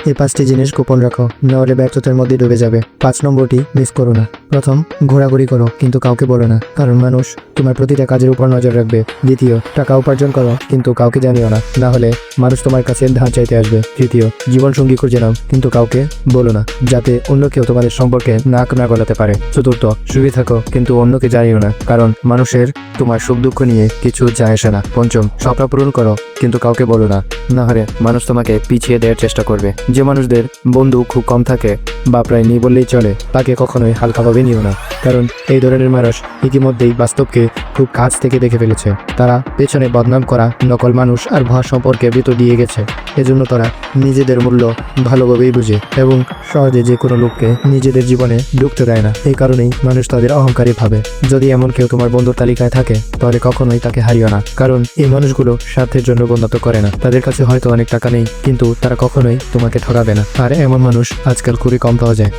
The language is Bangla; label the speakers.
Speaker 1: এই 5টি জিনিস গোপন রাখো, নাহলে ব্যর্থতার মধ্যে ডুবে যাবে। 5 নম্বরটি মিস করো না। প্রথম, ঘোরাঘুরি করো কিন্তু কাউকে বলো না, কারণ মানুষ তোমার প্রতিটা কাজের উপর নজর রাখবে। দ্বিতীয়, টাকা উপার্জন করো কিন্তু কাউকে জানিও না, না হলে মানুষ তোমার কাছে ধার চাইতে আসবে। তৃতীয়, জীবনসঙ্গী খুঁজে নাও কিন্তু কাউকে বলো না, যাতে অন্য কেউ তোমাদের সম্পর্কে নাক না গলাতে পারে। চতুর্থ, সুখী থাকো কিন্তু অন্যকে জানিও না, কারণ মানুষের তোমার সুখ দুঃখ নিয়ে কিছু যায় আসে না। পঞ্চম, স্বপ্ন পূরণ করো কিন্তু কাউকে বলো না, না হলে মানুষ তোমাকে পিছিয়ে দেওয়ার চেষ্টা করবে। যে মানুষদের বন্ধু খুব কম থাকে বা প্রায় নেই বললেই চলে, তাকে কখনোই হালকাভাবে নিও না, কারণ এই ধরনের মানুষ ইতিমধ্যেই বাস্তবকে খুব কাছ থেকে দেখে ফেলেছে। তারা পেছনে বদনাম করা, নকল মানুষ আর ভয় সম্পর্কে ভিতর দিয়ে গেছে। এজন্য তারা নিজেদের মূল্য ভালোভাবেই বুঝে এবং সহজে যে কোনো লোককে নিজেদের জীবনে ঢুকতে দেয় না। এই কারণেই মানুষ তাদের অহংকারী ভাবে। যদি এমন কেউ তোমার বন্ধুর তালিকায় থাকে, তাহলে কখনোই তাকে হারিও না, কারণ এই মানুষগুলো স্বার্থের জন্য বন্ধুত্ব করে না। তাদের কাছে হয়তো অনেক টাকা নেই, কিন্তু তারা কখনোই তোমাকে ঠকাবে না, আর এমন মানুষ আজকাল খুবই কম পাওয়া যায়।